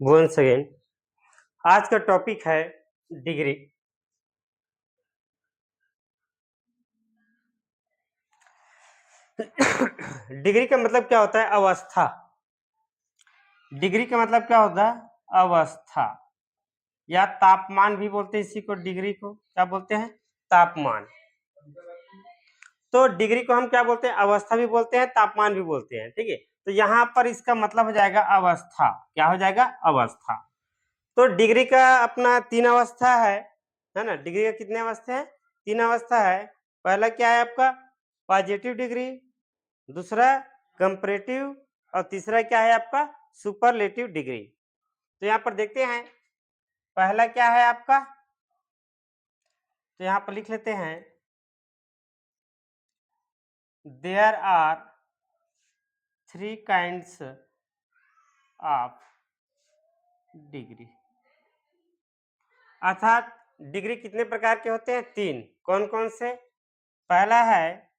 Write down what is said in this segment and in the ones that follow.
Once again आज का topic है डिग्री। डिग्री का मतलब क्या होता है? अवस्था। डिग्री का मतलब क्या होता है? अवस्था या तापमान भी बोलते हैं इसी को। डिग्री को क्या बोलते हैं? तापमान। तो डिग्री को हम क्या बोलते हैं? अवस्था भी बोलते हैं, तापमान भी बोलते हैं। ठीक है, तो यहाँ पर इसका मतलब हो जाएगा अवस्था। क्या हो जाएगा? अवस्था। तो डिग्री का अपना 3 अवस्था है ना। डिग्री का कितने अवस्था है? 3 अवस्था है। पहला क्या है आपका? पॉजिटिव डिग्री, दूसरा कंपैरेटिव और तीसरा क्या है आपका? Superlative degree. तो यहाँ पर देखते हैं पहला क्या है आपका, तो यहाँ पर लिख लेते हैं there are 3 kinds of degree. अर्थात डिग्री कितने प्रकार के होते हैं? 3। कौन कौन से? पहला है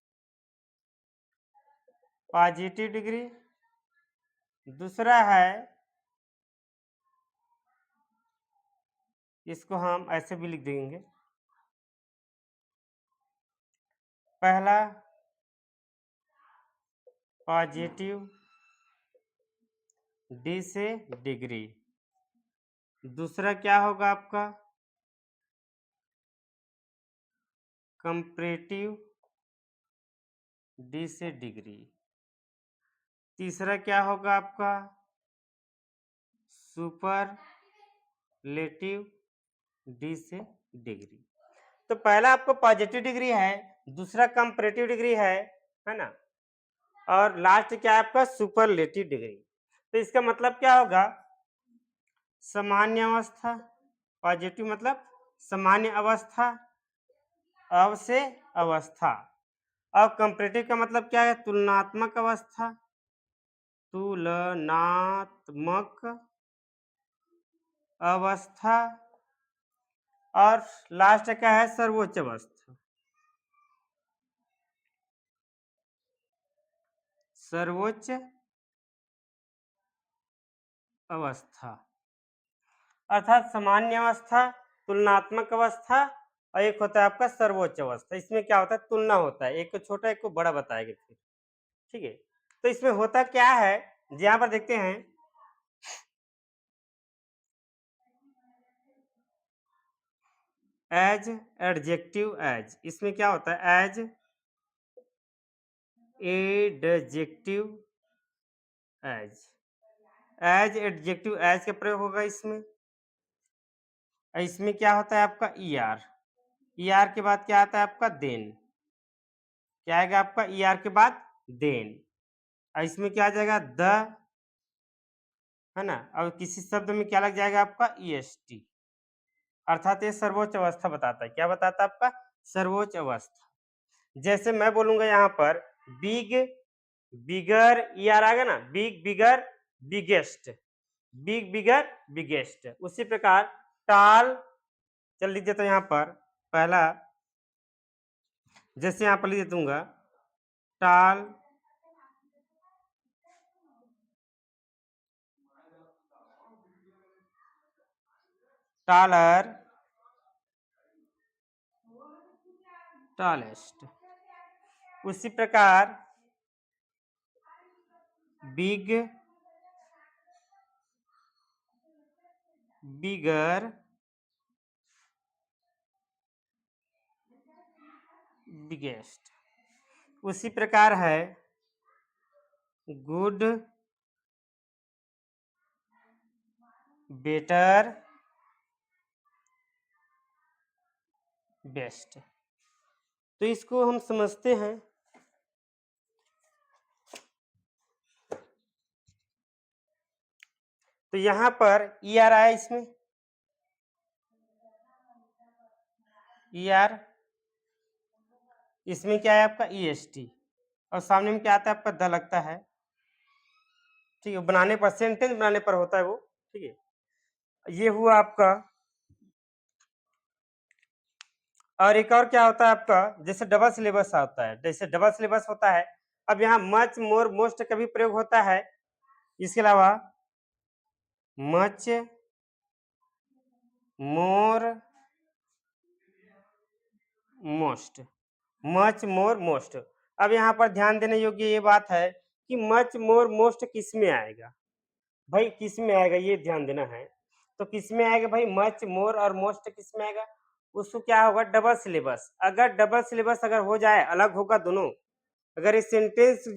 पॉजिटिव डिग्री, दूसरा है, इसको हम ऐसे भी लिख देंगे, पहला पॉजिटिव डी से डिग्री, दूसरा क्या होगा आपका? कंपैरेटिव डी से डिग्री, तीसरा क्या होगा आपका? सुपरलेटिव डी से डिग्री। तो पहला आपको पॉजिटिव डिग्री है, दूसरा कंपैरेटिव डिग्री है ना, और लास्ट क्या है आपका? Superlative degree. तो इसका मतलब क्या होगा? सामान्य अवस्था। पॉजिटिव मतलब सामान्य अवस्था, अव से अवस्था। और कंपैरेटिव का मतलब क्या है? तुलनात्मक अवस्था, तुलनात्मक अवस्था। और लास्ट क्या है? सर्वोच्च अवस्था, सर्वोच्च अवस्था। अर्थात सामान्य अवस्था, तुलनात्मक अवस्था, और एक होता है आपका सर्वोच्च अवस्था। इसमें क्या होता है? तुलना होता है, एक को छोटा एक को बड़ा बताएगा फिर। ठीक है, तो इसमें होता क्या है, यहाँ पर देखते हैं एज एडजेक्टिव एज। इसमें क्या होता है? As adjective as, as adjective as का प्रयोग होगा इसमें। इसमें क्या होता है आपका? ईआर, ईआर के बाद क्या आता है आपका? देन। क्या आएगा आपका? ईआर के बाद देन। और इसमें क्या आ जाएगा? द, है ना, और किसी शब्द में क्या लग जाएगा आपका? ईएसटी। अर्थात ये सर्वोच्च अवस्था बताता है। क्या बताता है आपका? सर्वोच्च अवस्था। जैसे मैं बोलूंगा यहाँ पर बिग, बिगर, ईआर आ गया ना, बिग, बिगर, बिगेस्ट, बिग, बिगर, बिगेस्ट। उसी प्रकार टाल, चल लिख देता हूं यहाँ पर पहला, जैसे यहाँ पर लिख दूंगा टाल, टालर, टॉलेस्ट। उसी प्रकार बिग, बिगर, बिगेस्ट। उसी प्रकार है गुड, बेटर, बेस्ट। तो इसको हम समझते हैं। तो यहाँ पर ई आर आया, इसमें ई आर, इसमें क्या है आपका? ई एस टी, और सामने में क्या आता है आपका? द लगता है। ठीक है, बनाने पर, सेंटेंस बनाने पर होता है वो। ठीक है, ये हुआ आपका। और एक और क्या होता है आपका? जैसे डबल सिलेबस होता है, जैसे डबल सिलेबस होता है। अब यहाँ मच, मोर, मोस्ट का भी प्रयोग होता है। इसके अलावा much more most, much more most. अब यहाँ पर ध्यान देने योग्य ये बात है कि मच मोर मोस्ट किस में आएगा, भाई किस में आएगा ये ध्यान देना है। तो किस में आएगा भाई, मच मोर और मोस्ट किस में आएगा, उसको क्या होगा, डबल सिलेबस। अगर डबल सिलेबस अगर हो जाए, अलग होगा दोनों, अगर ये सेंटेंस जो